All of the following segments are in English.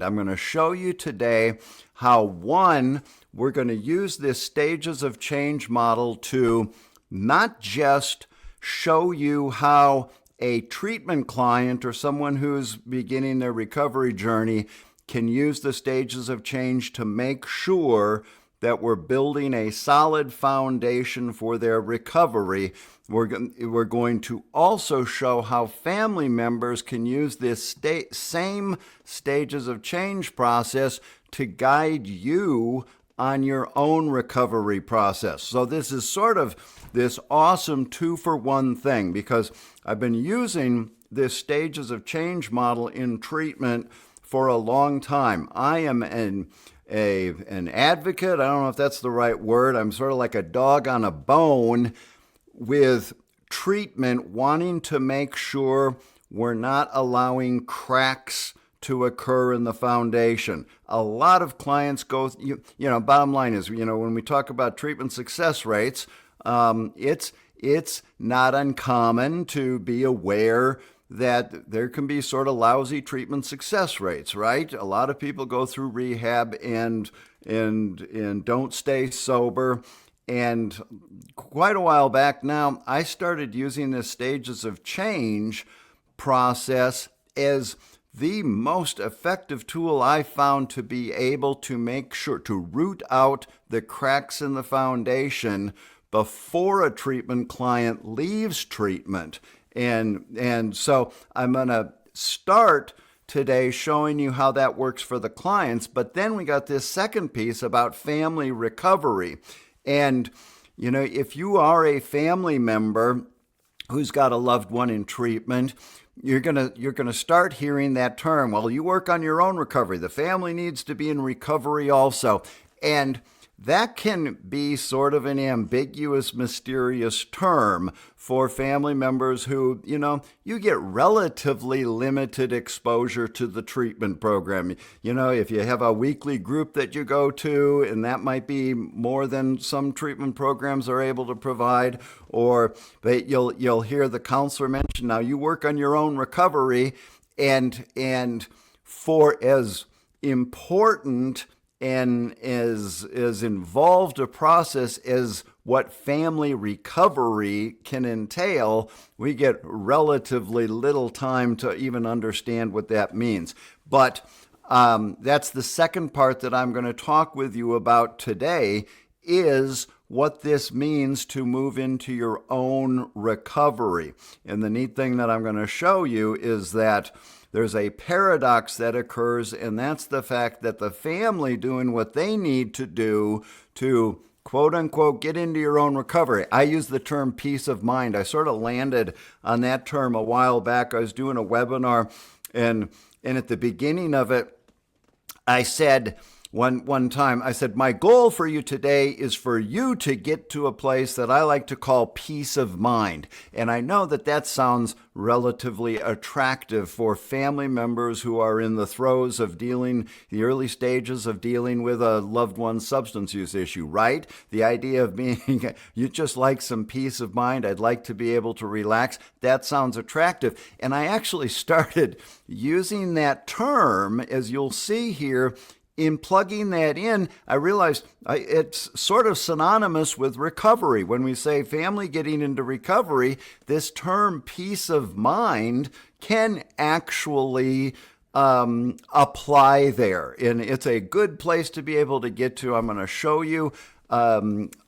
I'm going to show you today how, one, we're going to use this stages of change model to not just show you how a treatment client or someone who's beginning their recovery journey can use the stages of change to make sure that we're building a solid foundation for their recovery. We're going to also show how family members can use this same stages of change process to guide you on your own recovery process. So this is sort of this awesome two-for-one thing, because I've been using this stages of change model in treatment for a long time. I am an advocate. I don't know if that's the right word. I'm sort of like a dog on a bone with treatment, wanting to make sure we're not allowing cracks to occur in the foundation. A lot of clients go, bottom line is, when we talk about treatment success rates, it's not uncommon to be aware that there can be sort of lousy treatment success rates, right? A lot of people go through rehab and don't stay sober. And quite a while back now, I started using this stages of change process as the most effective tool I found to be able to make sure to root out the cracks in the foundation before a treatment client leaves treatment. And so I'm going to start today showing you how that works for the clients. But then we got this second piece about family recovery. And, if you are a family member who's got a loved one in treatment, you're gonna start hearing that term. Well, you work on your own recovery. The family needs to be in recovery also. And that can be sort of an ambiguous, mysterious term for family members who, you get relatively limited exposure to the treatment program. If you have a weekly group that you go to, and that might be more than some treatment programs are able to provide, but you'll hear the counselor mention, now you work on your own recovery, and for as important and as involved a process as what family recovery can entail, we get relatively little time to even understand what that means. But that's the second part that I'm going to talk with you about today, is what this means to move into your own recovery. And the neat thing that I'm going to show you is that there's a paradox that occurs, and that's the fact that the family doing what they need to do to quote unquote get into your own recovery. I use the term peace of mind. I sort of landed on that term a while back. I was doing a webinar, and at the beginning of it, I said, one time, I said, my goal for you today is for you to get to a place that I like to call peace of mind. And I know that sounds relatively attractive for family members who are in the throes of the early stages of dealing with a loved one's substance use issue, right? The idea of being, you just like some peace of mind, I'd like to be able to relax, that sounds attractive. And I actually started using that term, as you'll see here. In plugging that in, I realized it's sort of synonymous with recovery. When we say family getting into recovery, this term peace of mind can actually apply there. And it's a good place to be able to get to. I'm going to show you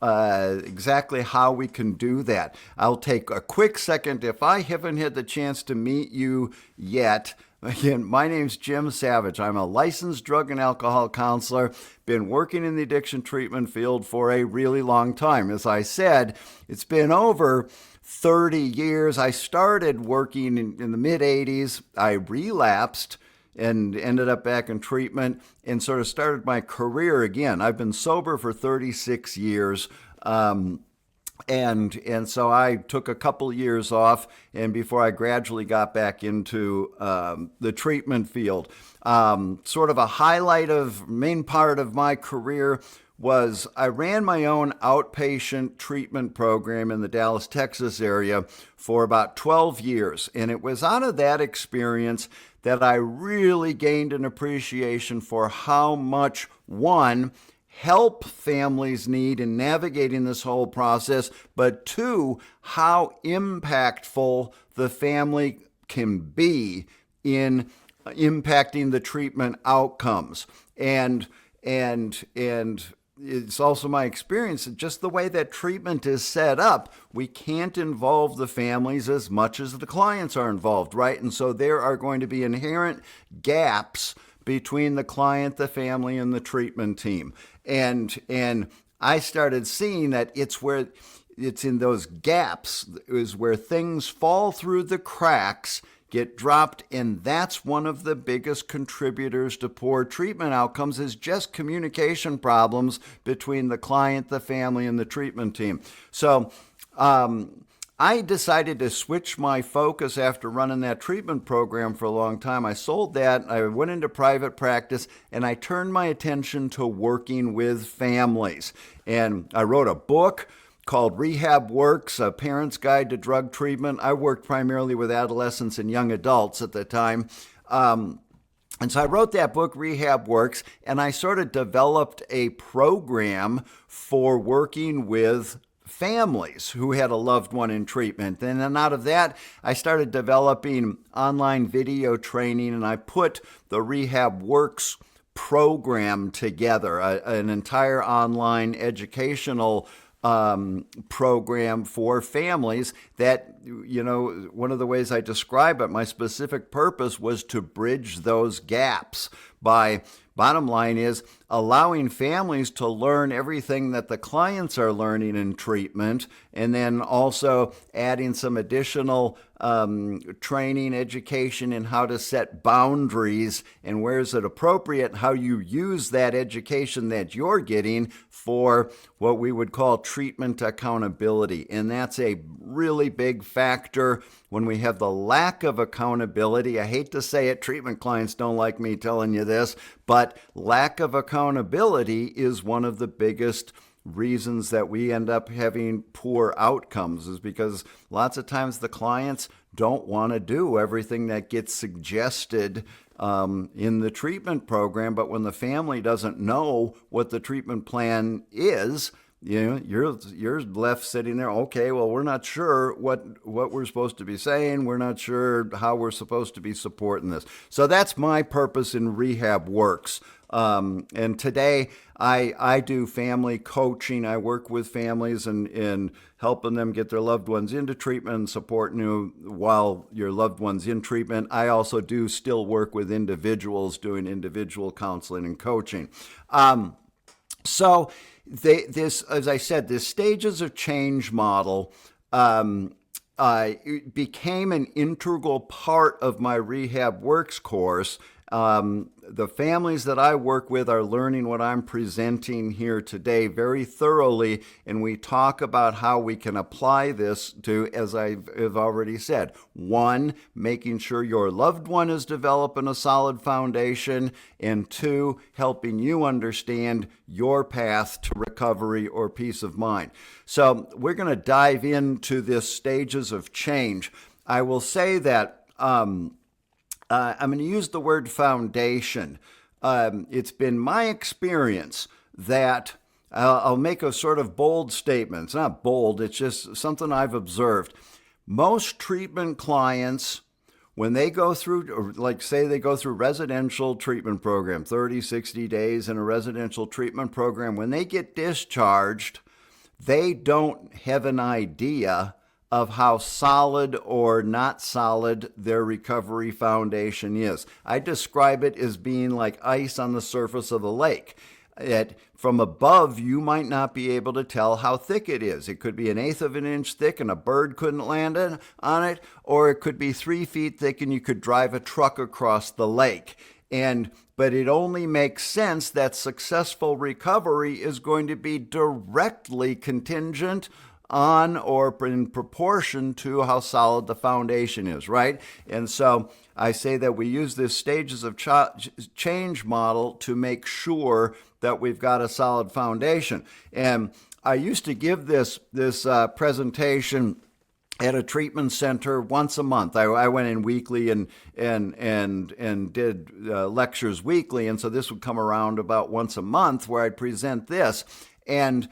exactly how we can do that. I'll take a quick second. If I haven't had the chance to meet you yet, again, my name's Jim Savage. I'm a licensed drug and alcohol counselor, been working in the addiction treatment field for a really long time. As I said, it's been over 30 years. I started working in the mid-'80s. I relapsed and ended up back in treatment and sort of started my career again. I've been sober for 36 years. And so I took a couple years off, and before I gradually got back into the treatment field. Sort of a main part of my career was I ran my own outpatient treatment program in the Dallas, Texas area for about 12 years. And it was out of that experience that I really gained an appreciation for how much, one, help families need in navigating this whole process, but two, how impactful the family can be in impacting the treatment outcomes. And it's also my experience that just the way that treatment is set up, we can't involve the families as much as the clients are involved, right? And so there are going to be inherent gaps between the client, the family, and the treatment team. And I started seeing that it's in those gaps is where things fall through the cracks, get dropped, and that's one of the biggest contributors to poor treatment outcomes is just communication problems between the client, the family, and the treatment team. So I decided to switch my focus after running that treatment program for a long time. I sold that, I went into private practice, and I turned my attention to working with families. And I wrote a book called Rehab Works, A Parent's Guide to Drug Treatment. I worked primarily with adolescents and young adults at the time. And so I wrote that book, Rehab Works, and I sort of developed a program for working with families who had a loved one in treatment. And then out of that, I started developing online video training, and I put the Rehab Works program together, an entire online educational program for families that, one of the ways I describe it, my specific purpose was to bridge those gaps by, bottom line is, allowing families to learn everything that the clients are learning in treatment, and then also adding some additional training, education in how to set boundaries and where is it appropriate, how you use that education that you're getting for what we would call treatment accountability. And that's a really big factor when we have the lack of accountability. I hate to say it, treatment clients don't like me telling you this, but lack of accountability is one of the biggest reasons that we end up having poor outcomes, is because lots of times the clients don't want to do everything that gets suggested in the treatment program. But when the family doesn't know what the treatment plan is, you're left sitting there, okay, well, we're not sure what we're supposed to be saying. We're not sure how we're supposed to be supporting this. So that's my purpose in Rehab Works. And today I do family coaching. I work with families and helping them get their loved ones into treatment and supporting you while your loved one's in treatment. I also do still work with individuals doing individual counseling and coaching. So this, as I said, this stages of change model it became an integral part of my Rehab Works course. The families that I work with are learning what I'm presenting here today very thoroughly, and we talk about how we can apply this to, as I've already said, one, making sure your loved one is developing a solid foundation, and two, helping you understand your path to recovery or peace of mind. So we're going to dive into this stages of change. I will say that I'm going to use the word foundation. It's been my experience that I'll make a sort of bold statement. It's not bold, it's just something I've observed. Most treatment clients, when they go through, or like say they go through residential treatment program, 30, 60 days in a residential treatment program, when they get discharged, they don't have an idea of how solid or not solid their recovery foundation is. I describe it as being like ice on the surface of the lake. From above, you might not be able to tell how thick it is. It could be 1/8 of an inch thick and a bird couldn't land on it, or it could be 3 feet thick and you could drive a truck across the lake. But it only makes sense that successful recovery is going to be directly contingent on or in proportion to how solid the foundation is, right? And so I say that we use this stages of change model to make sure that we've got a solid foundation. And I used to give this presentation at a treatment center once a month. I went in weekly and did lectures weekly, and so this would come around about once a month where I'd present this, and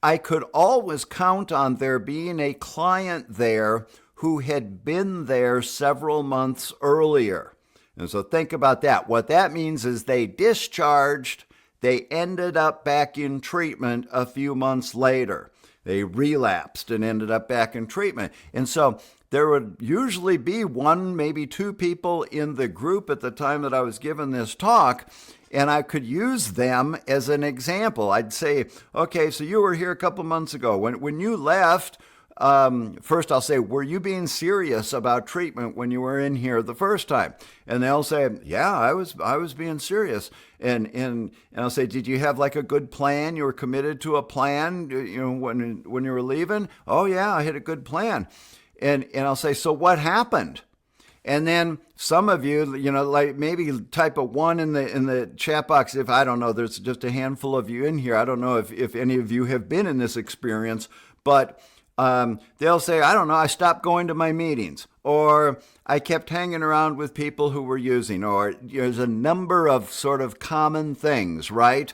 I could always count on there being a client there who had been there several months earlier. And so think about that. What that means is they discharged, they ended up back in treatment a few months later. They relapsed and ended up back in treatment. And so there would usually be one, maybe two people in the group at the time that I was giving this talk, and I could use them as an example. I'd say, okay, so you were here a couple months ago. When you left, first I'll say, were you being serious about treatment when you were in here the first time? And they'll say, yeah, I was being serious. And I'll say, did you have like a good plan? You were committed to a plan, when you were leaving? Oh yeah, I had a good plan. And I'll say, so what happened? And then some of you, like maybe type a 1 in the chat box. If I don't know, there's just a handful of you in here. I don't know if any of you have been in this experience, but they'll say, I don't know, I stopped going to my meetings, or I kept hanging around with people who were using, or there's a number of sort of common things, right?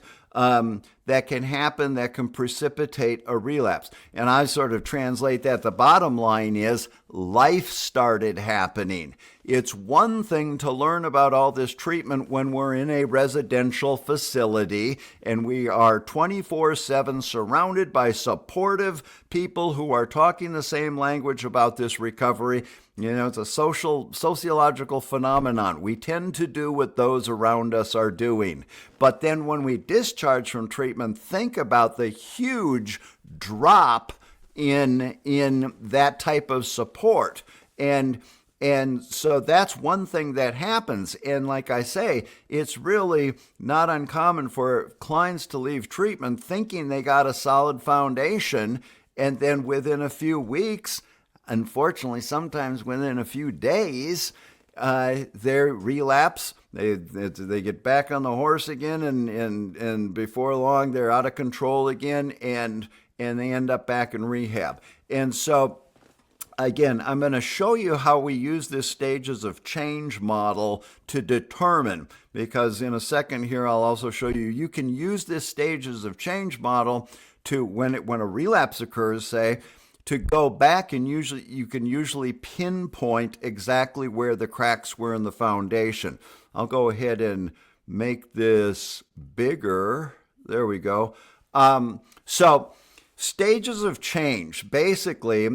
That can happen, that can precipitate a relapse. And I sort of translate that. The bottom line is life started happening. It's one thing to learn about all this treatment when we're in a residential facility and we are 24/7 surrounded by supportive people who are talking the same language about this recovery. It's a sociological phenomenon. We tend to do what those around us are doing. But then when we discharge from treatment, think about the huge drop in that type of support. And so that's one thing that happens. And like I say, it's really not uncommon for clients to leave treatment thinking they got a solid foundation, and then within a few weeks, unfortunately, sometimes within a few days, they relapse. They get back on the horse again, and before long, they're out of control again, and they end up back in rehab. And so, again, I'm going to show you how we use this stages of change model to determine, because in a second here, I'll also show you can use this stages of change model to, when a relapse occurs, say, to go back, and you can usually pinpoint exactly where the cracks were in the foundation. I'll go ahead and make this bigger. There we go. So stages of change, basically,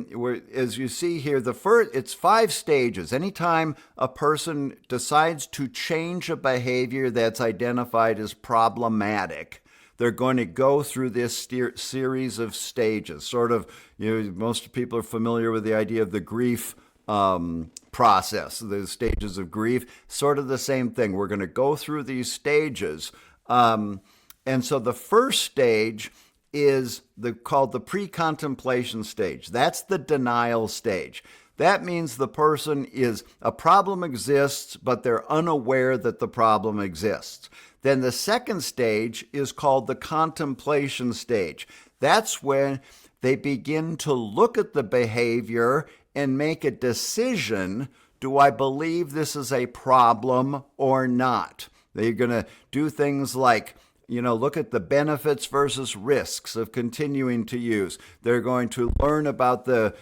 as you see here, it's 5 stages. Anytime a person decides to change a behavior that's identified as problematic, they're going to go through this series of stages. Sort of, most people are familiar with the idea of the grief process, the stages of grief. Sort of the same thing. We're going to go through these stages. And so the first stage is called the pre-contemplation stage. That's the denial stage. That means the person a problem exists, but they're unaware that the problem exists. Then the second stage is called the contemplation stage. That's when they begin to look at the behavior and make a decision. Do I believe this is a problem or not? They're going to do things like, look at the benefits versus risks of continuing to use. They're going to learn about the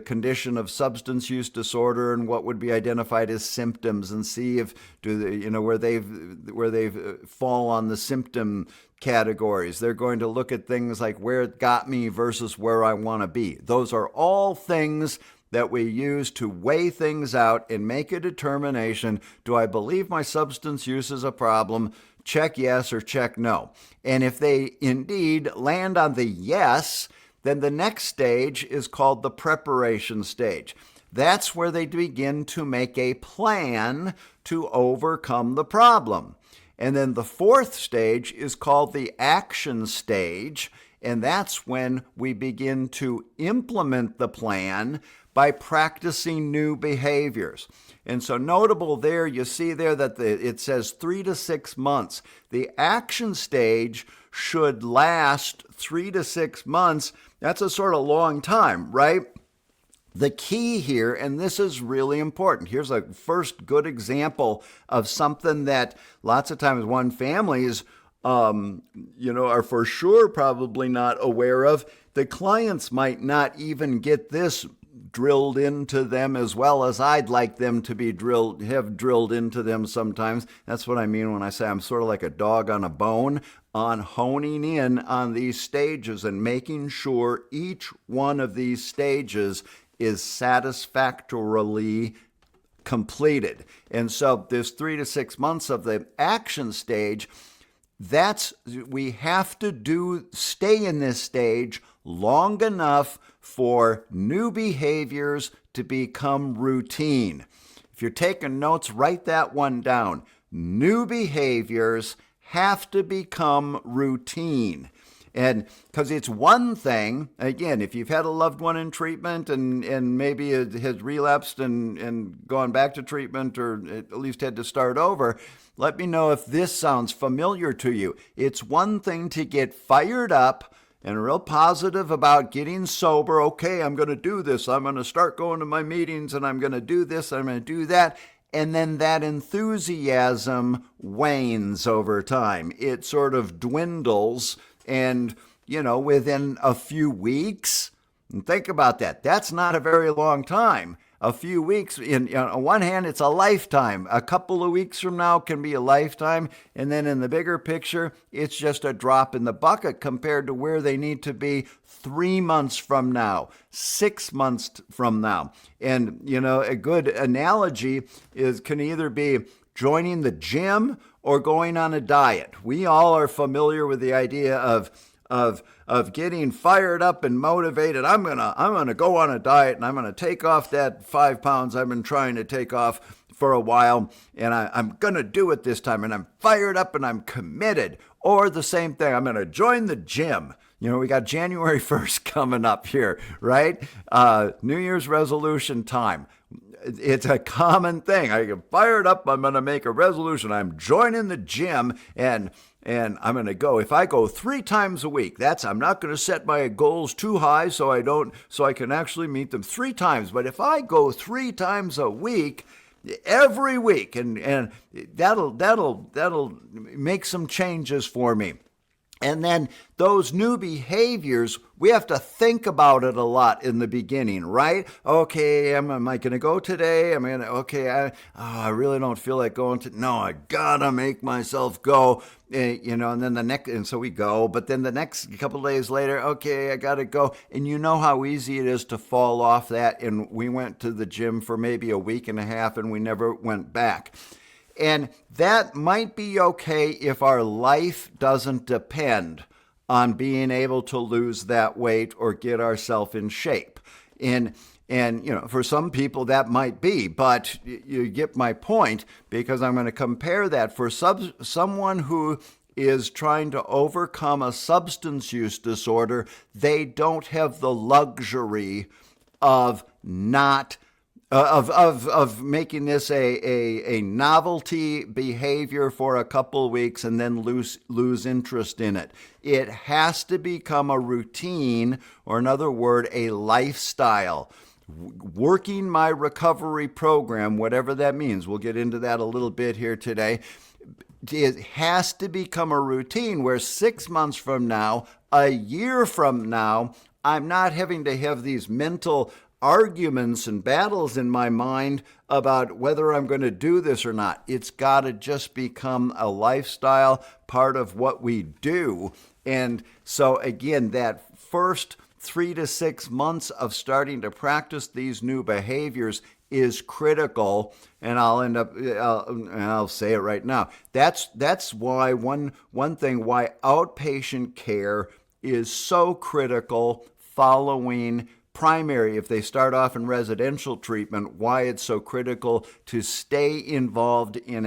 condition of substance use disorder and what would be identified as symptoms, and see if where they fall on the symptom categories. They're going to look at things like where it got me versus where I want to be. Those are all things that we use to weigh things out and make a determination. Do I believe my substance use is a problem? Check yes or check no. And if they indeed land on the yes, then the next stage is called the preparation stage. That's where they begin to make a plan to overcome the problem. And then the fourth stage is called the action stage. And that's when we begin to implement the plan by practicing new behaviors. And so notable there, you see there that it says 3 to 6 months. The action stage should last 3 to 6 months. That's a sort of long time, right? The key here, and this is really important, here's a first good example of something that lots of times one families are for sure probably not aware of. The clients might not even get this drilled into them as well as I'd like them to be drilled into them sometimes. That's what I mean when I say I'm sort of like a dog on a bone, on honing in on these stages and making sure each one of these stages is satisfactorily completed. And so there's 3 to 6 months of the action stage. We have to stay in this stage long enough for new behaviors to become routine. If you're taking notes, write that one down. New behaviors have to become routine. And because it's one thing, again, if you've had a loved one in treatment and maybe it has relapsed and gone back to treatment or at least had to start over, let me know if this sounds familiar to you. It's one thing to get fired up and real positive about getting sober. Okay, I'm going to do this. I'm going to start going to my meetings and I'm going to do this. I'm going to do that. And then that enthusiasm wanes over time. It sort of dwindles. And, within a few weeks, and think about that. That's not a very long time. A few weeks, on one hand, it's a lifetime. A couple of weeks from now can be a lifetime. And then in the bigger picture, it's just a drop in the bucket compared to where they need to be 3 months from now, 6 months from now. And, a good analogy can either be joining the gym or going on a diet. We all are familiar with the idea of getting fired up and motivated. I'm gonna go on a diet and I'm gonna take off that 5 pounds I've been trying to take off for a while, and I'm gonna do it this time, and I'm fired up and I'm committed. Or the same thing, I'm gonna join the gym. We got January 1st coming up here, right? New Year's resolution time. It's a common thing. I get fired up. I'm going to make a resolution. I'm joining the gym and I'm going to go. If I go 3 times a week, I'm not going to set my goals too high so I can actually meet them 3 times. But if I go 3 times a week, every week, and that'll make some changes for me. And then those new behaviors, we have to think about it a lot in the beginning, right? Okay, am I going to go today? I really don't feel like going no, I gotta make myself go. And then so we go, but then the next couple of days later, okay, I gotta go. And you know how easy it is to fall off that. And we went to the gym for maybe a week and a half and we never went back. And that might be okay if our life doesn't depend on being able to lose that weight or get ourselves in shape. And for some people that might be, but you get my point, because I'm going to compare that for someone who is trying to overcome a substance use disorder. They don't have the luxury of not of making this a novelty behavior for a couple of weeks and then lose interest in it. It has to become a routine, or in other words, a lifestyle. Working my recovery program, whatever that means, we'll get into that a little bit here today. It has to become a routine where 6 months from now, a year from now, I'm not having to have these mental arguments and battles in my mind about whether I'm going to do this or not. It's got to just become a lifestyle, part of what we do. And so again, that first 3 to 6 months of starting to practice these new behaviors is critical. And I'll say it right now. That's why one thing why outpatient care is so critical following primary, if they start off in residential treatment, why it's so critical to stay involved in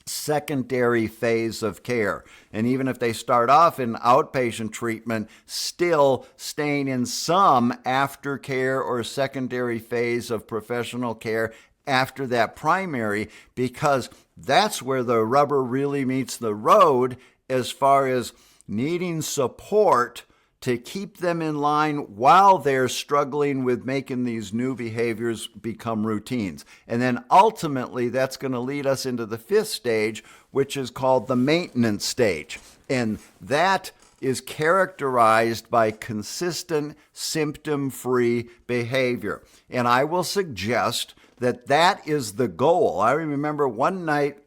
secondary phase of care. And even if they start off in outpatient treatment, still staying in some aftercare or secondary phase of professional care after that primary, because that's where the rubber really meets the road as far as needing support to keep them in line while they're struggling with making these new behaviors become routines. And then ultimately, that's going to lead us into the fifth stage, which is called the maintenance stage. And that is characterized by consistent symptom-free behavior. And I will suggest that that is the goal. I remember one night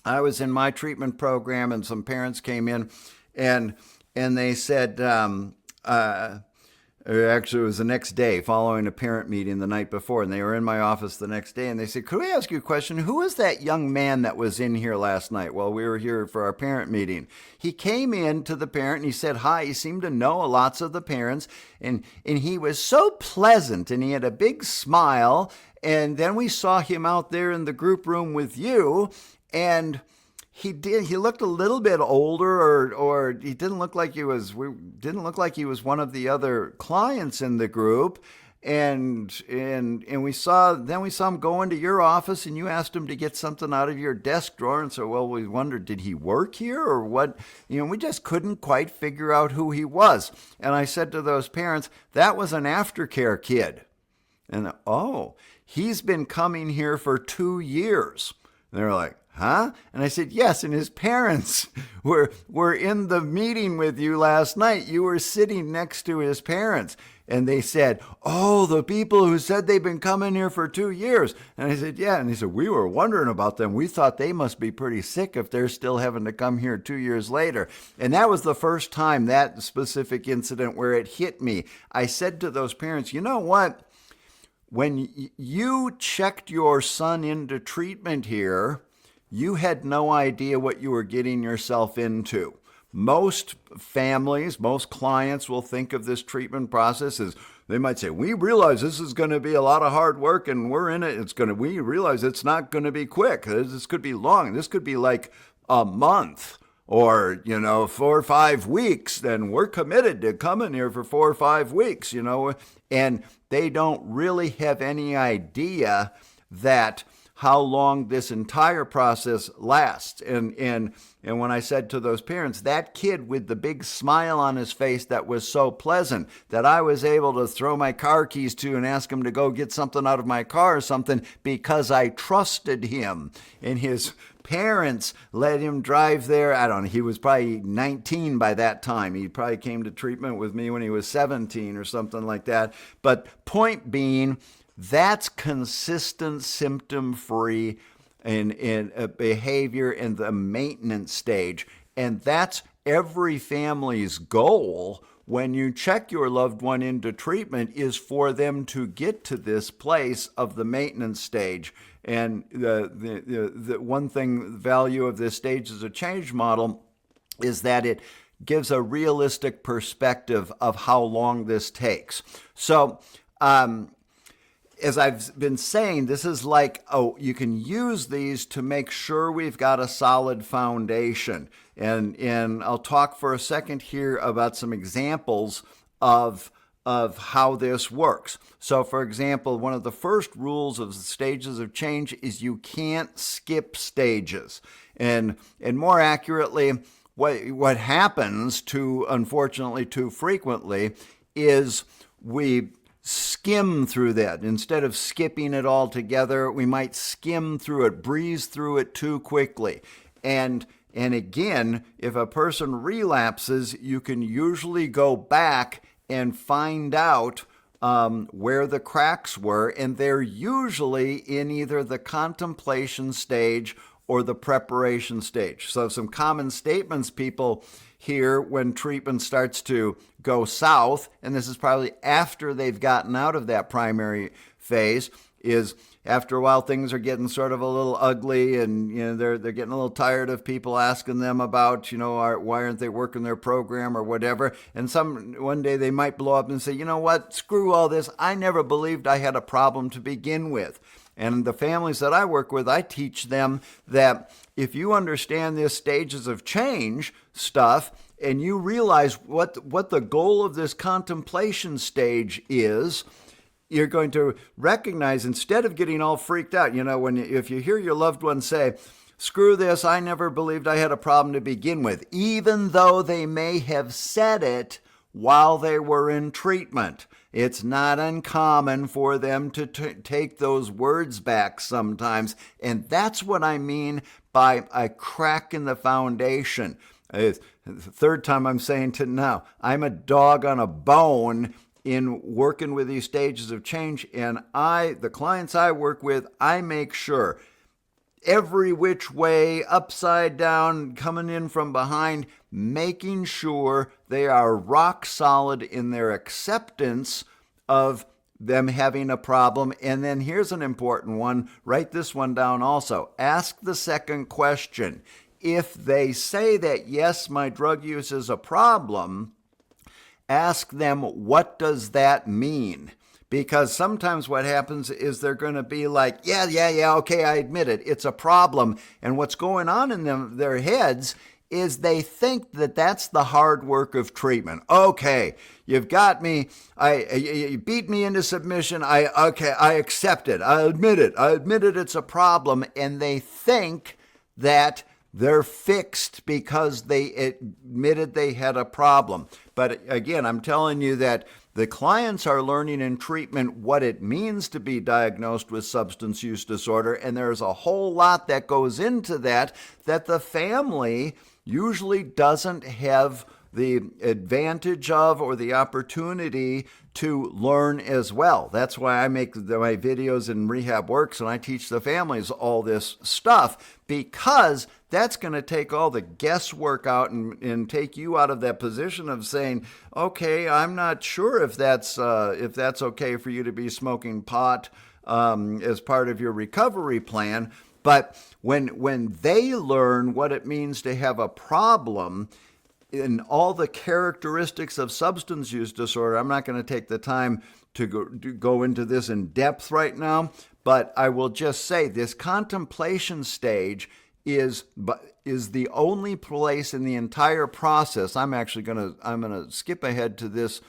I was in my treatment program and some parents came in and they said, actually it was the next day following a parent meeting the night before, and they were in my office the next day, and they said, could we ask you a question? Who was that young man that was in here last night while we were here for our parent meeting? He came in to the parent and he said hi. He seemed to know lots of the parents, and he was so pleasant, and he had a big smile, and then we saw him out there in the group room with you, and he looked a little bit older, or he didn't look like he was one of the other clients in the group. And we saw him go into your office, and you asked him to get something out of your desk drawer. And so, well, we wondered, did he work here or what? We just couldn't quite figure out who he was. And I said to those parents, that was an aftercare kid. And oh, he's been coming here for 2 years. And they're like, huh? And I said, yes, and his parents were in the meeting with you last night. You were sitting next to his parents. And they said, oh, the people who said they've been coming here for 2 years. And I said, yeah. And they said, we were wondering about them. We thought they must be pretty sick if they're still having to come here 2 years later. And that was the first time, that specific incident, where it hit me. I said to those parents, you know what? When you checked your son into treatment here, you had no idea what you were getting yourself into. Most families, most clients will think of this treatment process as, they might say, we realize this is going to be a lot of hard work and we're in it. We realize it's not going to be quick. This could be long. This could be like a month or, 4 or 5 weeks. Then we're committed to coming here for 4 or 5 weeks, and they don't really have any idea that how long this entire process lasts. And when I said to those parents, that kid with the big smile on his face that was so pleasant, that I was able to throw my car keys to and ask him to go get something out of my car or something because I trusted him. And his parents let him drive there. I don't know, he was probably 19 by that time. He probably came to treatment with me when he was 17 or something like that. But point being, that's consistent symptom-free in behavior in the maintenance stage. And that's every family's goal when you check your loved one into treatment, is for them to get to this place of the maintenance stage. And the one thing, value of this stages of change model is that it gives a realistic perspective of how long this takes. So, as I've been saying, this is like, you can use these to make sure we've got a solid foundation. And I'll talk for a second here about some examples of how this works. So, for example, one of the first rules of the stages of change is you can't skip stages. And more accurately, what happens unfortunately too frequently is we skim through that. Instead of skipping it all together, we might skim through it, breeze through it too quickly. And again, if a person relapses, you can usually go back and find out where the cracks were, and they're usually in either the contemplation stage or the preparation stage. So some common statements people hear when treatment starts to go south, and this is probably after they've gotten out of that primary phase, is after a while things are getting sort of a little ugly, and they're getting a little tired of people asking them about why aren't they working their program or whatever. And one day they might blow up and say, you know what, screw all this. I never believed I had a problem to begin with. And the families that I work with, I teach them that if you understand this stages of change stuff and you realize what the goal of this contemplation stage is, you're going to recognize, instead of getting all freaked out, if you hear your loved one say, "Screw this, I never believed I had a problem to begin with," even though they may have said it while they were in treatment. It's not uncommon for them to take those words back sometimes. And that's what I mean by a crack in the foundation. It's the third time I'm saying to now, I'm a dog on a bone in working with these stages of change. And the clients I work with, I make sure every which way, upside down, coming in from behind, making sure they are rock solid in their acceptance of them having a problem. And then here's an important one. Write this one down also. Ask the second question. If they say that, yes, my drug use is a problem, ask them, what does that mean? Because sometimes what happens is they're going to be like, yeah, okay, I admit it, it's a problem. And what's going on in their heads is they think that that's the hard work of treatment. Okay, you've got me, you beat me into submission, I accept it, I admit it, it's a problem. And they think that they're fixed because they admitted they had a problem. But again, I'm telling you that the clients are learning in treatment what it means to be diagnosed with substance use disorder, and there's a whole lot that goes into that the family usually doesn't have the advantage of or the opportunity to learn as well. That's why I make my videos in Rehab Works and I teach the families all this stuff, because that's going to take all the guesswork out and take you out of that position of saying, okay, I'm not sure if that's okay for you to be smoking pot as part of your recovery plan. But when they learn what it means to have a problem in all the characteristics of substance use disorder, I'm not going to take the time to go into this in depth right now, but I will just say this contemplation stage is the only place in the entire process. I'm going to skip ahead to this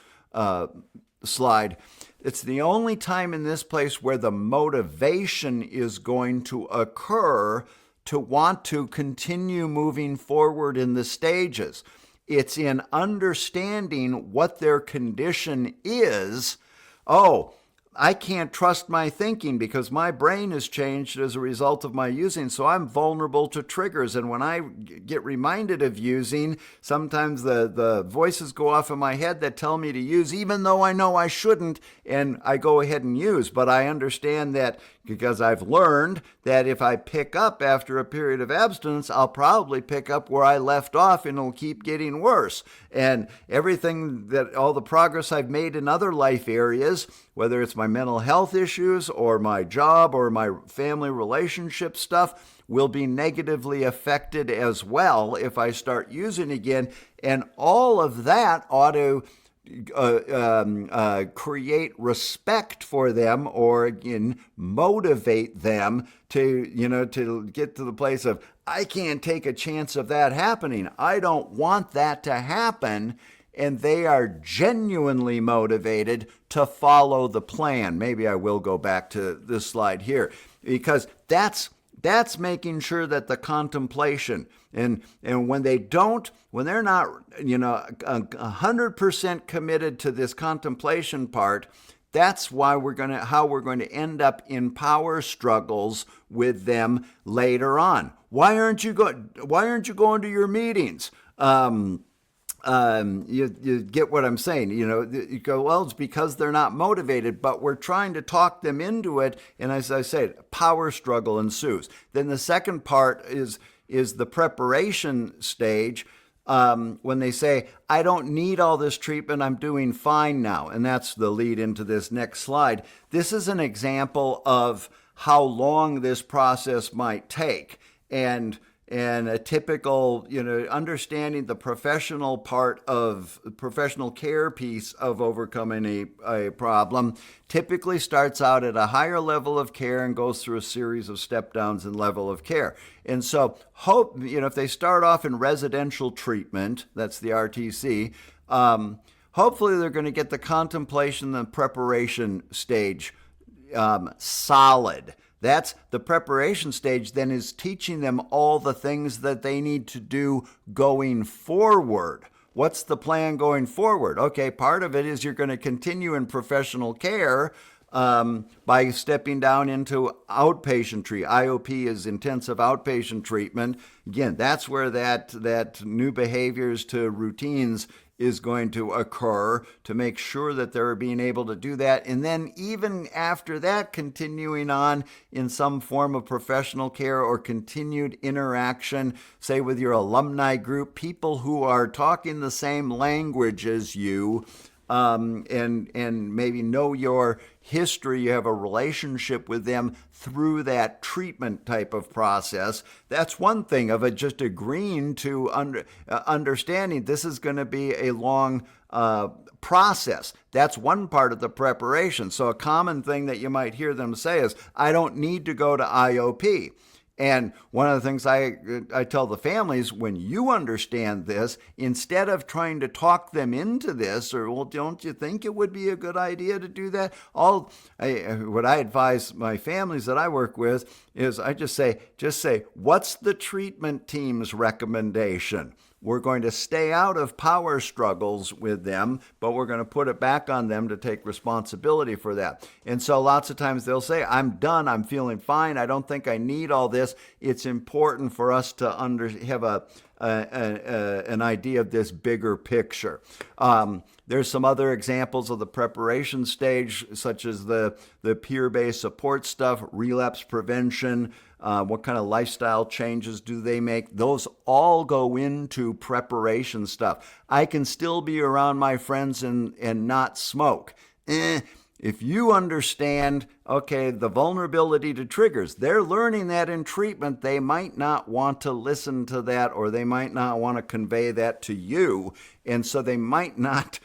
slide. It's the only time in this place where the motivation is going to occur to want to continue moving forward in the stages. It's in understanding what their condition is. Oh, I can't trust my thinking because my brain has changed as a result of my using, so I'm vulnerable to triggers. And when I get reminded of using, sometimes the voices go off in my head that tell me to use, even though I know I shouldn't, and I go ahead and use. But I understand that because I've learned that if I pick up after a period of abstinence, I'll probably pick up where I left off and it'll keep getting worse. And all the progress I've made in other life areas, whether it's my mental health issues or my job or my family relationship stuff, will be negatively affected as well if I start using again. And all of that ought to create respect for them, or again motivate them to get to the place of, I can't take a chance of that happening. I don't want that to happen. And they are genuinely motivated to follow the plan. Maybe I will go back to this slide here, because that's making sure that the contemplation and when they're not 100% committed to this contemplation part, that's how we're going to end up in power struggles with them later on. Why aren't you going to your meetings? You get what I'm saying. You go, well, it's because they're not motivated, but we're trying to talk them into it. And as I said, power struggle ensues. Then the second part is the preparation stage, when they say, I don't need all this treatment, I'm doing fine now. And that's the lead into this next slide. This is an example of how long this process might take. And and a typical, understanding the professional part of professional care piece of overcoming a problem typically starts out at a higher level of care and goes through a series of step downs in level of care. And so if they start off in residential treatment, that's the RTC, hopefully they're going to get the contemplation and preparation stage solid. That's the preparation stage, then is teaching them all the things that they need to do going forward. What's the plan going forward? Okay, part of it is you're going to continue in professional care by stepping down into outpatient treatment. IOP is intensive outpatient treatment. Again, that's where that new behaviors to routines is going to occur to make sure that they're being able to do that. And then even after that, continuing on in some form of professional care or continued interaction, say with your alumni group, people who are talking the same language as you, and maybe know your history, you have a relationship with them through that treatment type of process. That's one thing of it, just agreeing to understanding this is going to be a long process. That's one part of the preparation. So a common thing that you might hear them say is, I don't need to go to IOP. And one of the things I tell the families, when you understand this, instead of trying to talk them into this, or, well, don't you think it would be a good idea to do that? What I advise my families that I work with is I just say, what's the treatment team's recommendation? We're going to stay out of power struggles with them, but we're going to put it back on them to take responsibility for that. And so lots of times they'll say, I'm done, I'm feeling fine, I don't think I need all this. It's important for us to have an idea of this bigger picture. There's some other examples of the preparation stage, such as the peer-based support stuff, relapse prevention, what kind of lifestyle changes do they make? Those all go into preparation stuff. I can still be around my friends and not smoke. If you understand, okay, the vulnerability to triggers, they're learning that in treatment. They might not want to listen to that, or they might not want to convey that to you. And so they might not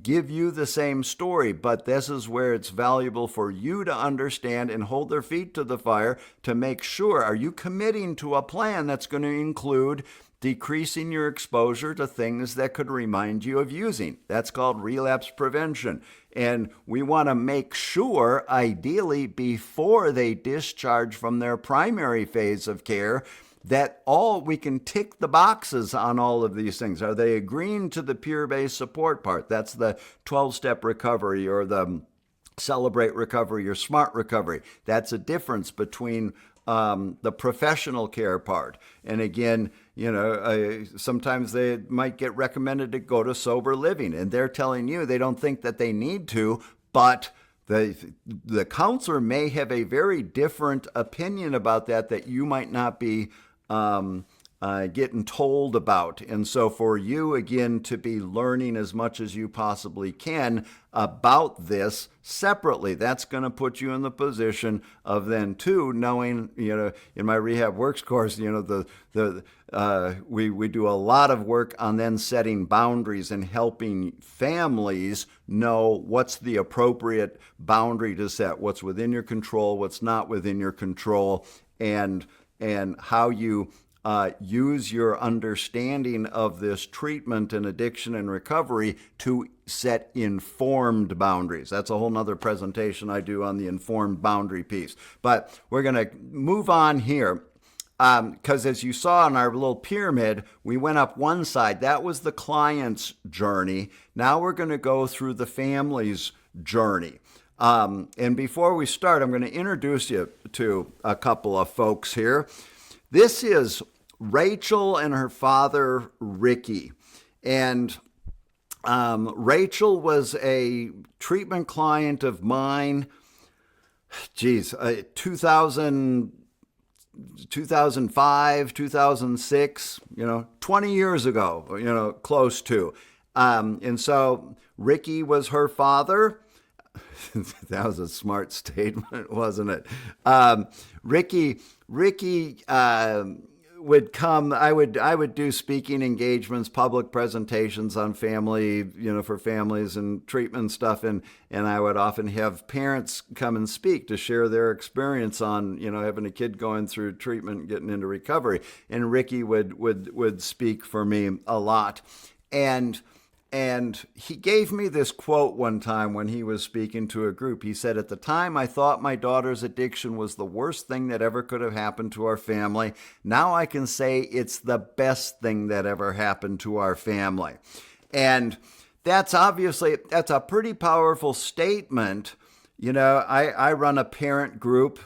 give you the same story, but this is where it's valuable for you to understand and hold their feet to the fire to make sure, are you committing to a plan that's going to include decreasing your exposure to things that could remind you of using? That's called relapse prevention. And we want to make sure, ideally, before they discharge from their primary phase of care, that we can tick the boxes on all of these things. Are they agreeing to the peer-based support part? That's the 12-step recovery, or the celebrate recovery, or smart recovery. That's a difference between the professional care part. And again, sometimes they might get recommended to go to sober living, and they're telling you they don't think that they need to, but the counselor may have a very different opinion about that you might not be getting told about. And so for you, again, to be learning as much as you possibly can about this separately, that's going to put you in the position of then too knowing, in my Rehab Works course, we do a lot of work on then setting boundaries and helping families know what's the appropriate boundary to set, what's within your control, what's not within your control, and how you use your understanding of this treatment and addiction and recovery to set informed boundaries. That's a whole nother presentation I do on the informed boundary piece. But we're going to move on here. Because as you saw in our little pyramid, we went up one side. That was the client's journey. Now we're going to go through the family's journey. And before we start, I'm going to introduce you to a couple of folks here. This is Rachel and her father, Ricky. And Rachel was a treatment client of mine, 2005, 2006, 20 years ago, close to. And so Ricky was her father. That was a smart statement, wasn't it? Ricky would come. I would do speaking engagements, public presentations on family, for families and treatment stuff, and I would often have parents come and speak to share their experience on having a kid going through treatment and getting into recovery. And Ricky would speak for me a lot, and he gave me this quote one time when he was speaking to a group. He said, "At the time, I thought my daughter's addiction was the worst thing that ever could have happened to our family. Now I can say it's the best thing that ever happened to our family." And that's a pretty powerful statement. I run a parent group,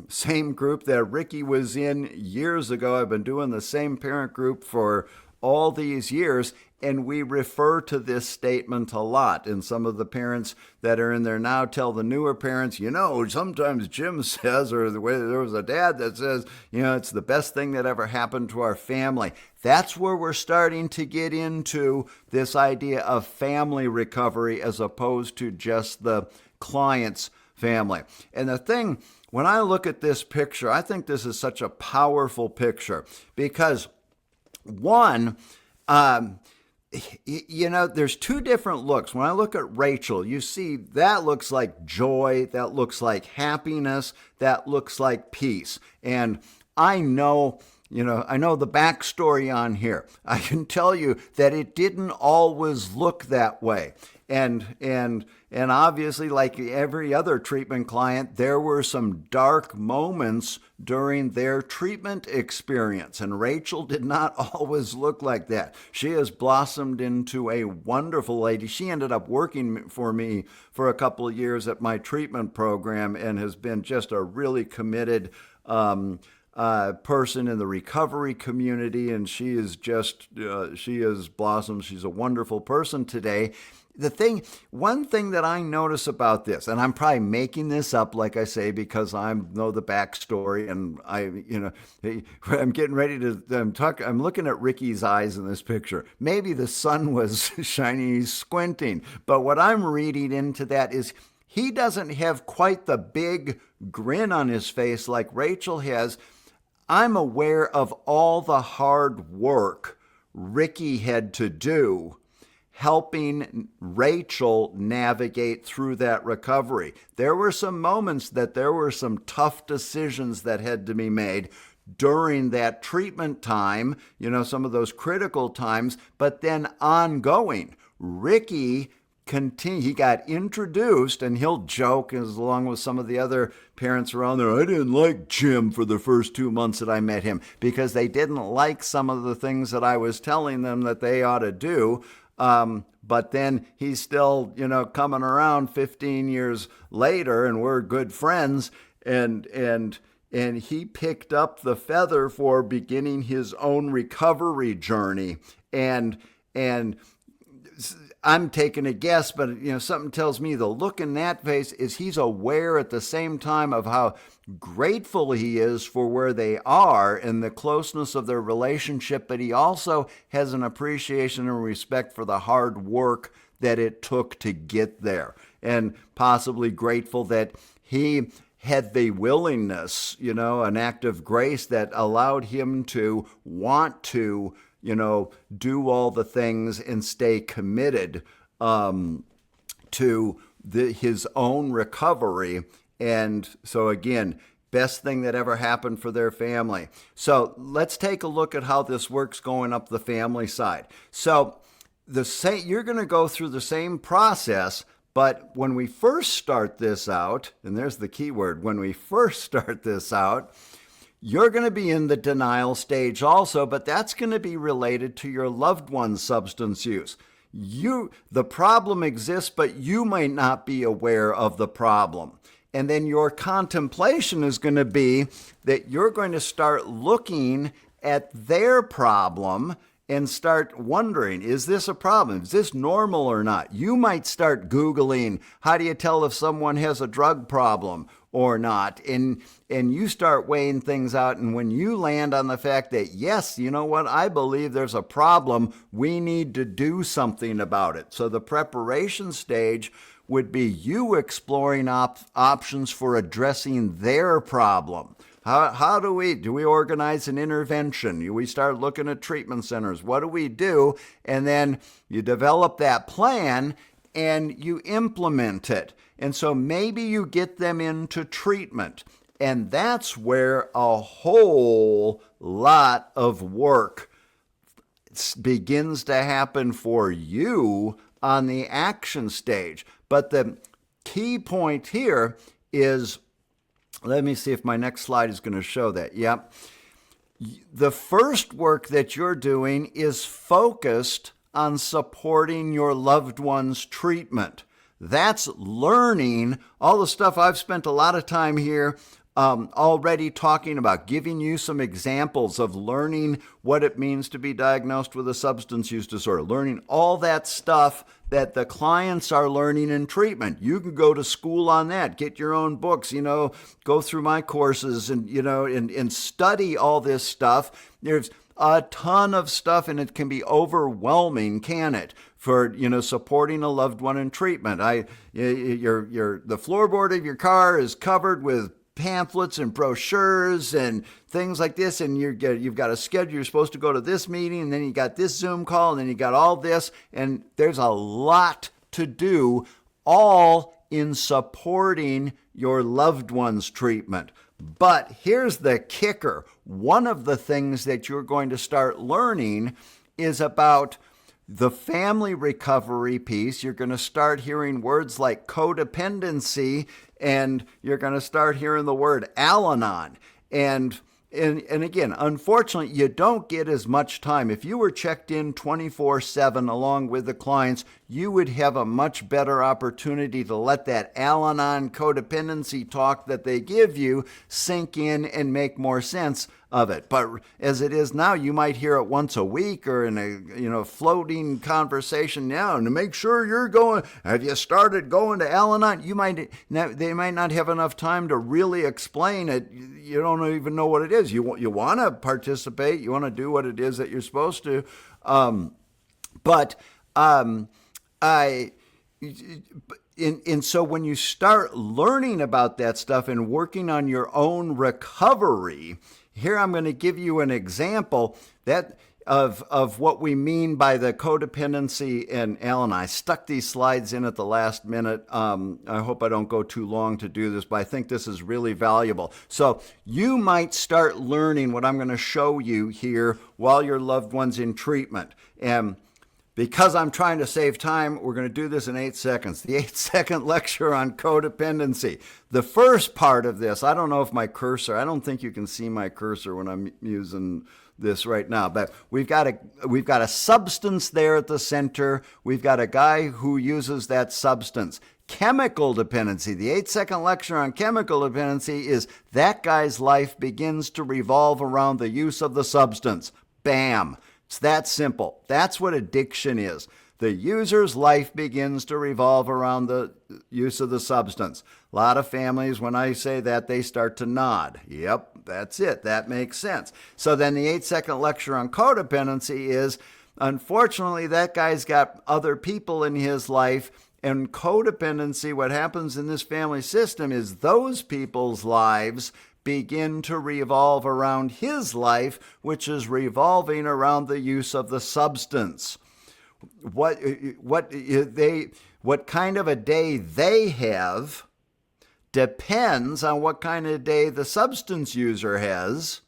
same group that Ricky was in years ago. I've been doing the same parent group for all these years, and we refer to this statement a lot. And some of the parents that are in there now tell the newer parents, sometimes Jim says, or the way there was a dad that says, it's the best thing that ever happened to our family. That's where we're starting to get into this idea of family recovery as opposed to just the client's family. And the thing, when I look at this picture, I think this is such a powerful picture because one, there's two different looks. When I look at Rachel, you see that looks like joy, that looks like happiness, that looks like peace. And I know the backstory on here. I can tell you that it didn't always look that way. And obviously, like every other treatment client, there were some dark moments during their treatment experience. And Rachel did not always look like that. She has blossomed into a wonderful lady. She ended up working for me for a couple of years at my treatment program and has been just a really committed person in the recovery community. And she has blossomed. She's a wonderful person today. One thing that I notice about this, and I'm probably making this up, like I say, because I know the backstory, and I'm getting ready to talk. I'm looking at Ricky's eyes in this picture. Maybe the sun was shining, he's squinting, but what I'm reading into that is he doesn't have quite the big grin on his face like Rachel has. I'm aware of all the hard work Ricky had to do helping Rachel navigate through that recovery. There were some moments that there were some tough decisions that had to be made during that treatment time, some of those critical times, but then ongoing. Ricky he got introduced, and he'll joke as along with some of the other parents around there, I didn't like Jim for the first 2 months that I met him because they didn't like some of the things that I was telling them that they ought to do. But then he's still, coming around 15 years later, and we're good friends. And he picked up the feather for beginning his own recovery journey. And I'm taking a guess, but something tells me the look in that face is he's aware at the same time of how grateful he is for where they are and the closeness of their relationship, but he also has an appreciation and respect for the hard work that it took to get there, and possibly grateful that he had the willingness, an act of grace that allowed him to want to do all the things and stay committed to his own recovery. And so again, best thing that ever happened for their family. So let's take a look at how this works going up the family side. So you're going to go through the same process, but when we first start this out, and there's the key word, when we first start this out, you're going to be in the denial stage also, but that's going to be related to your loved one's substance use. The problem exists, but you might not be aware of the problem. And then your contemplation is going to be that you're going to start looking at their problem and start wondering, is this a problem? Is this normal or not? You might start Googling, how do you tell if someone has a drug problem or not? And you start weighing things out. And when you land on the fact that, yes, you know what, I believe there's a problem, we need to do something about it. So the preparation stage would be you exploring options for addressing their problem. How do we organize an intervention? We start looking at treatment centers. What do we do? And then you develop that plan and you implement it. And so maybe you get them into treatment. And that's where a whole lot of work begins to happen for you on the action stage. But the key point here is, let me see if my next slide is going to show that. Yep. The first work that you're doing is focused on supporting your loved one's treatment. That's learning all the stuff I've spent a lot of time here already talking about, giving you some examples of learning what it means to be diagnosed with a substance use disorder, learning all that stuff that the clients are learning in treatment. You can go to school on that, get your own books, go through my courses and study all this stuff. There's a ton of stuff, and it can be overwhelming, can it? For supporting a loved one in treatment. The floorboard of your car is covered with pamphlets and brochures and things like this, and you've got a schedule. You're supposed to go to this meeting, and then you got this Zoom call, and then you got all this, and there's a lot to do, all in supporting your loved one's treatment. But here's the kicker. One of the things that you're going to start learning is about the family recovery piece. You're going to start hearing words like codependency, and you're going to start hearing the word Al-Anon. And again, unfortunately, you don't get as much time. If you were checked in 24/7 along with the clients, you would have a much better opportunity to let that Al-Anon codependency talk that they give you sink in and make more sense of it. But as it is now, you might hear it once a week or in a floating conversation now. And to make sure you're going, have you started going to Al-Anon? They might not have enough time to really explain it. You don't even know what it is. You want to participate. You want to do what it is that you're supposed to. So when you start learning about that stuff and working on your own recovery, here I'm going to give you an example of what we mean by the codependency and Al-Anon. I stuck these slides in at the last minute. I hope I don't go too long to do this, but I think this is really valuable. So you might start learning what I'm going to show you here while your loved one's in treatment. And because I'm trying to save time, we're going to do this in 8 seconds. The 8-second lecture on codependency. The first part of this, I don't know if my cursor, I don't think you can see my cursor when I'm using this right now, but we've got a substance there at the center. We've got a guy who uses that substance. Chemical dependency. The 8-second lecture on chemical dependency is that guy's life begins to revolve around the use of the substance. Bam. It's that simple. That's what addiction is. The user's life begins to revolve around the use of the substance. A lot of families, when I say that, they start to nod. Yep, that's it. That makes sense. So then the 8-second lecture on codependency is, unfortunately, that guy's got other people in his life. And codependency, what happens in this family system is those people's lives begin to revolve around his life, which is revolving around the use of the substance. What kind of a day they have depends on what kind of day the substance user has,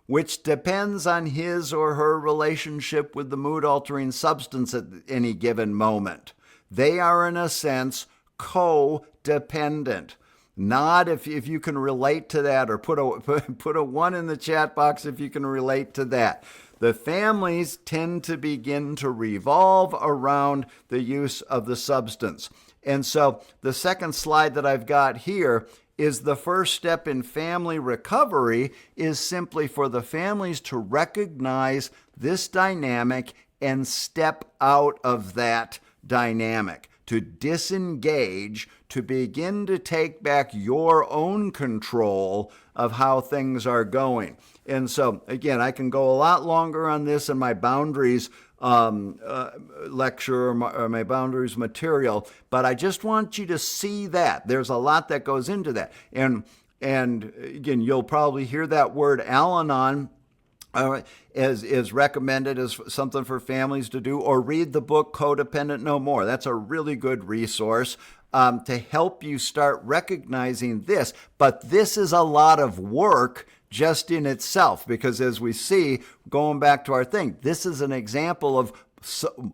which depends on his or her relationship with the mood-altering substance at any given moment. They are, in a sense, codependent. Nod if you can relate to that, or put a 1 in the chat box if you can relate to that. The families tend to begin to revolve around the use of the substance. And so the second slide that I've got here is the first step in family recovery is simply for the families to recognize this dynamic and step out of that dynamic, to disengage, to begin to take back your own control of how things are going. And so, again, I can go a lot longer on this in my boundaries lecture or my boundaries material, but I just want you to see that. There's a lot that goes into that. And And again, you'll probably hear that word Al-Anon is recommended as something for families to do, or read the book Codependent No More. That's a really good resource to help you start recognizing this. But this is a lot of work just in itself, because as we see, going back to our thing, this is an example of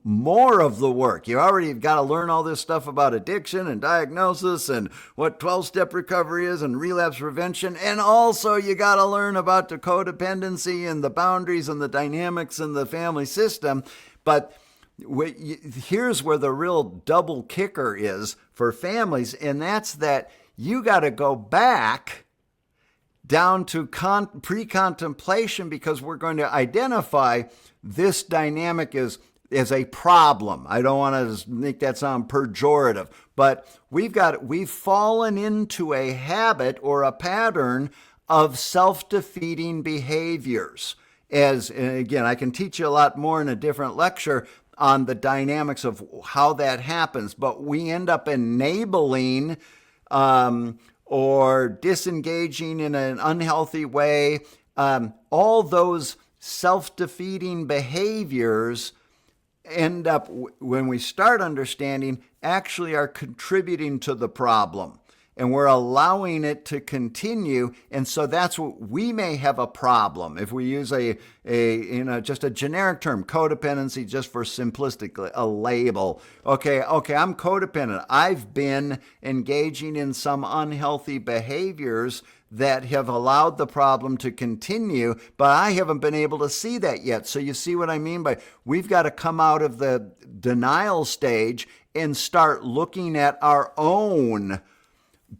more of the work. You already got to learn all this stuff about addiction and diagnosis and what 12-step recovery is and relapse prevention. And also you got to learn about the codependency and the boundaries and the dynamics in the family system. But here's where the real double kicker is for families, and that's that you got to go back down to pre-contemplation, because we're going to identify this dynamic as a problem. I don't want to make that sound pejorative, but we've fallen into a habit or a pattern of self-defeating behaviors. And again, I can teach you a lot more in a different lecture on the dynamics of how that happens, but we end up enabling or disengaging in an unhealthy way. All those self-defeating behaviors end up, when we start understanding, actually are contributing to the problem. And we're allowing it to continue. And so that's what we may have a problem. If we use just a generic term, codependency, just for simplistically, a label. Okay, I'm codependent. I've been engaging in some unhealthy behaviors that have allowed the problem to continue, but I haven't been able to see that yet. So you see what I mean by we've got to come out of the denial stage and start looking at our own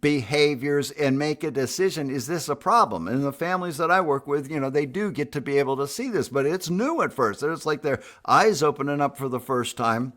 behaviors and make a decision. Is this a problem? And the families that I work with, they do get to be able to see this, but it's new at first. It's like their eyes opening up for the first time.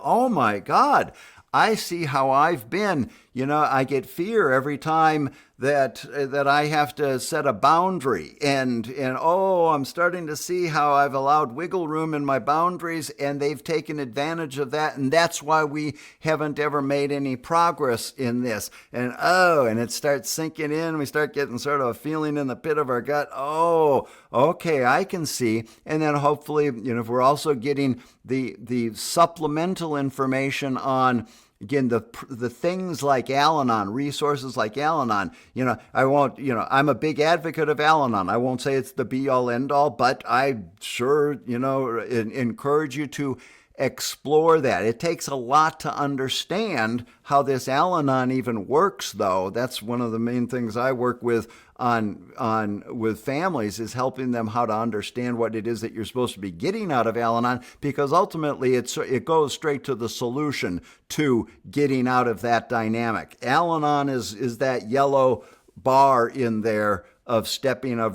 Oh my God, I see how I've been. I get fear every time that I have to set a boundary, and I'm starting to see how I've allowed wiggle room in my boundaries, and they've taken advantage of that, and that's why we haven't ever made any progress in this. And it starts sinking in. We start getting sort of a feeling in the pit of our gut. Oh, okay, I can see. And then hopefully, if we're also getting the supplemental information on, again, the things like Al-Anon, resources like Al-Anon. I'm a big advocate of Al-Anon. I won't say it's the be-all, end-all, but I sure, encourage you to explore that. It takes a lot to understand how this Al-Anon even works, though. That's one of the main things I work with with families, is helping them how to understand what it is that you're supposed to be getting out of Al-Anon, because ultimately it goes straight to the solution to getting out of that dynamic. Al-Anon is that yellow bar in there of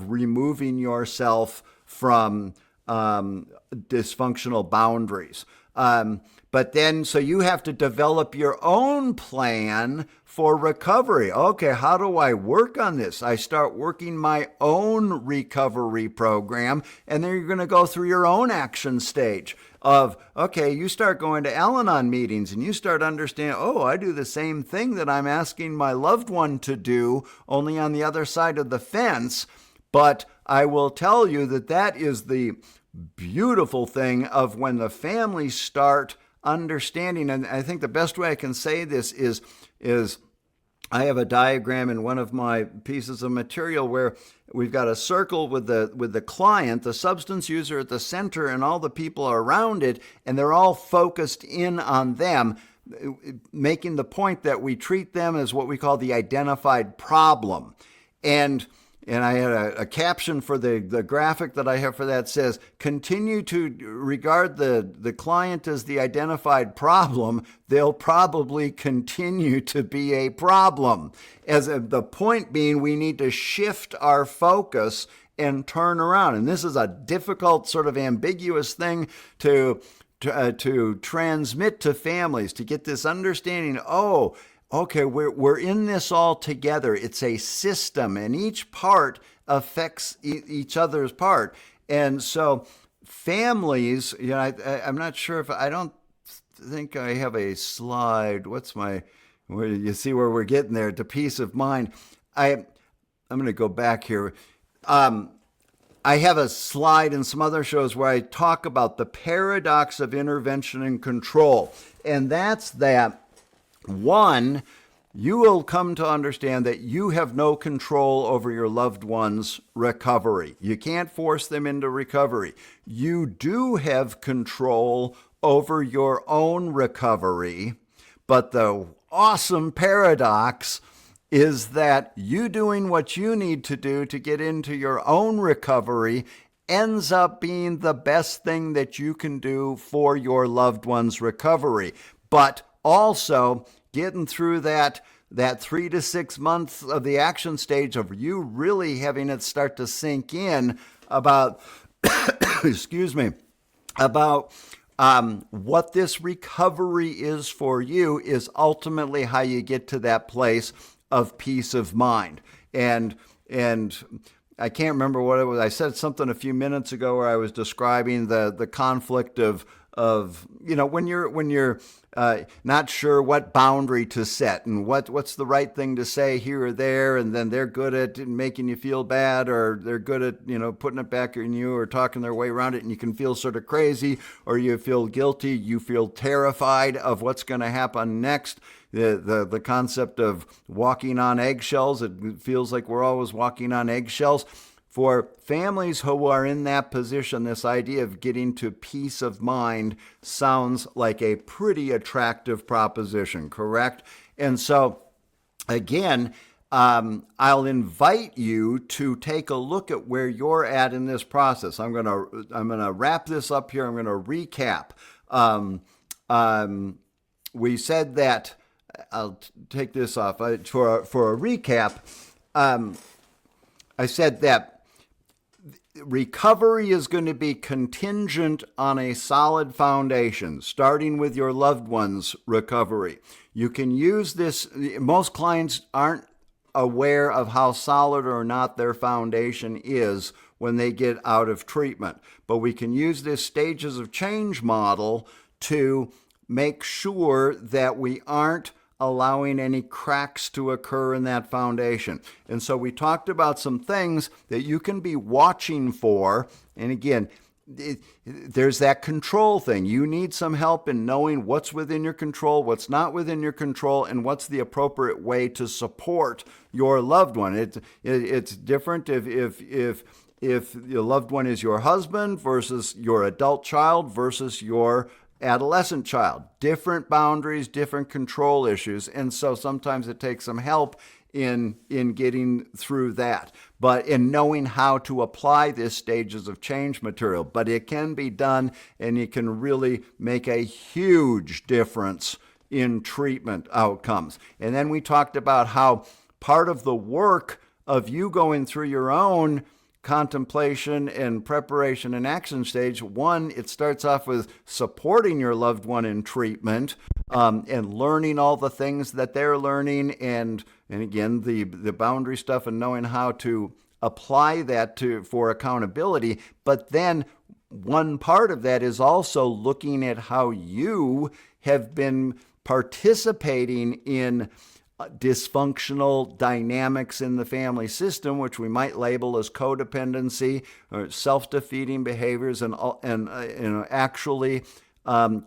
removing yourself from dysfunctional boundaries. But then, so you have to develop your own plan for recovery. Okay, how do I work on this? I start working my own recovery program, and then you're going to go through your own action stage of, okay, you start going to Al-Anon meetings and you start understanding, I do the same thing that I'm asking my loved one to do, only on the other side of the fence. But I will tell you that is the beautiful thing of when the families start understanding. And I think the best way I can say this is I have a diagram in one of my pieces of material where we've got a circle with the client, the substance user at the center, and all the people around it, and they're all focused in on them, making the point that we treat them as what we call the identified problem. And I had a caption for the graphic that I have for that says, continue to regard the client as the identified problem, they'll probably continue to be a problem. The point being, we need to shift our focus and turn around. And this is a difficult, sort of ambiguous thing to transmit to families, to get this understanding, okay, we're in this all together. It's a system, and each part affects each other's part. And so families, I'm not sure if, I don't think I have a slide. Where you see where we're getting there, to peace of mind. I'm going to go back here. I have a slide in some other shows where I talk about the paradox of intervention and control. And that's that, one, you will come to understand that you have no control over your loved one's recovery. You can't force them into recovery. You do have control over your own recovery. But the awesome paradox is that you doing what you need to do to get into your own recovery ends up being the best thing that you can do for your loved one's recovery. But also getting through that 3 to 6 months of the action stage of you really having it start to sink in about, excuse me, about what this recovery is for you is ultimately how you get to that place of peace of mind. And I can't remember what it was. I said something a few minutes ago where I was describing the conflict of when you're not sure what boundary to set and what's the right thing to say here or there, and then they're good at making you feel bad, or they're good at putting it back in you or talking their way around it, and you can feel sort of crazy, or you feel guilty, you feel terrified of what's going to happen next. The concept of walking on eggshells, it feels like we're always walking on eggshells. For families who are in that position, this idea of getting to peace of mind sounds like a pretty attractive proposition, correct? And so, again, I'll invite you to take a look at where you're at in this process. I'm gonna wrap this up here. I'm gonna recap. We said that. I'll take this off for a recap. I said that recovery is going to be contingent on a solid foundation, starting with your loved one's recovery. You can use this. Most clients aren't aware of how solid or not their foundation is when they get out of treatment. But we can use this stages of change model to make sure that we aren't allowing any cracks to occur in that foundation. And so we talked about some things that you can be watching for. And again, there's that control thing. You need some help in knowing what's within your control, what's not within your control, and what's the appropriate way to support your loved one. It's different if your loved one is your husband versus your adult child versus your adolescent child. Different boundaries, different control issues. And so sometimes it takes some help in getting through that, but in knowing how to apply this stages of change material. But it can be done, and it can really make a huge difference in treatment outcomes. And then we talked about how part of the work of you going through your own contemplation and preparation and action stage, one, it starts off with supporting your loved one in treatment, and learning all the things that they're learning, and again, the boundary stuff, and knowing how to apply that for accountability. But then one part of that is also looking at how you have been participating in dysfunctional dynamics in the family system, which we might label as codependency or self-defeating behaviors, and actually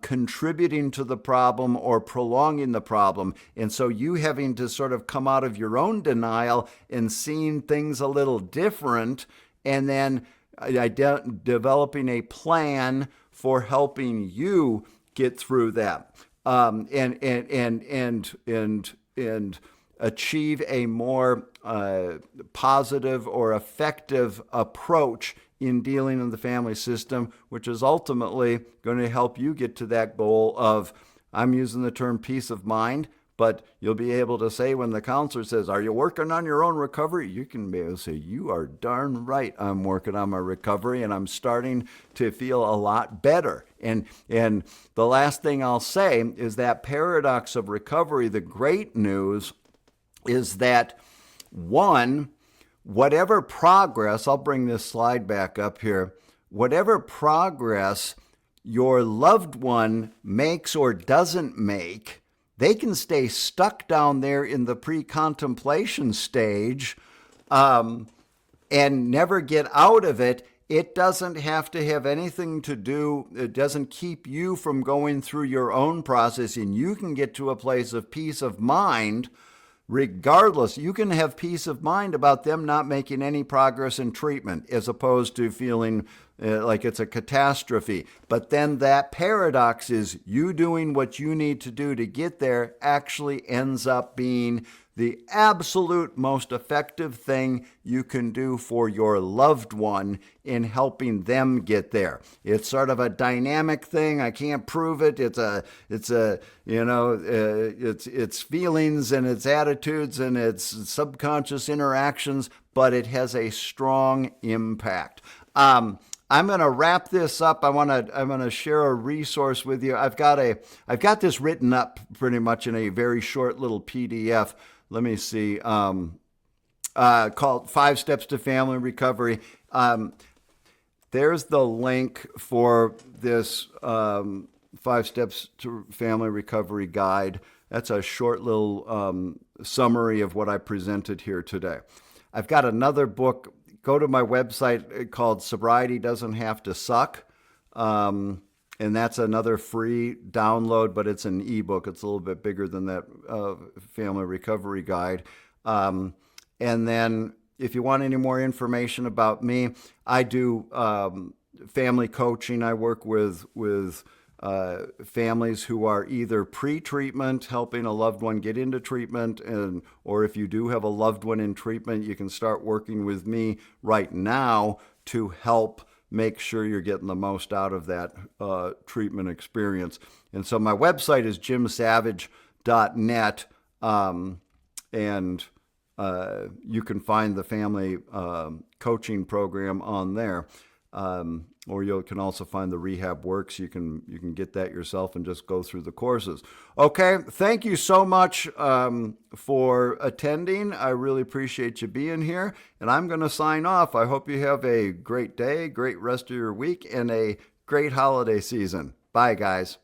contributing to the problem or prolonging the problem. And so you having to sort of come out of your own denial and seeing things a little different, and then developing a plan for helping you get through that, and achieve a more positive or effective approach in dealing in the family system, which is ultimately going to help you get to that goal of, I'm using the term peace of mind, but you'll be able to say when the counselor says, are you working on your own recovery? You can be able to say, you are darn right, I'm working on my recovery, and I'm starting to feel a lot better. And the last thing I'll say is that paradox of recovery, the great news is that, one, whatever progress, I'll bring this slide back up here, whatever progress your loved one makes or doesn't make, they can stay stuck down there in the pre-contemplation stage and never get out of it. It doesn't have to have anything to do, it doesn't keep you from going through your own process, and you can get to a place of peace of mind regardless. You can have peace of mind about them not making any progress in treatment as opposed to feeling like it's a catastrophe. But then that paradox is you doing what you need to do to get there actually ends up being the absolute most effective thing you can do for your loved one in helping them get there. It's sort of a dynamic thing. I can't prove it. It's feelings and it's attitudes and it's subconscious interactions, but it has a strong impact. I'm going to wrap this up. I'm going to share a resource with you. I've got this written up pretty much in a very short little PDF. Let me see. Called 5 Steps to Family Recovery. There's the link for this 5 Steps to Family Recovery guide. That's a short little summary of what I presented here today. I've got another book. Go to my website called Sobriety Doesn't Have to Suck. And that's another free download, but it's an ebook. It's a little bit bigger than that family recovery guide. And then if you want any more information about me, I do family coaching. I work with families who are either pre-treatment, helping a loved one get into treatment, or if you do have a loved one in treatment, you can start working with me right now to help make sure you're getting the most out of that treatment experience. And so my website is jimsavage.net, and you can find the family coaching program on there. Or you can also find the Rehab Works. You can get that yourself and just go through the courses. Okay, thank you so much for attending. I really appreciate you being here, and I'm going to sign off. I hope you have a great day, great rest of your week, and a great holiday season. Bye, guys.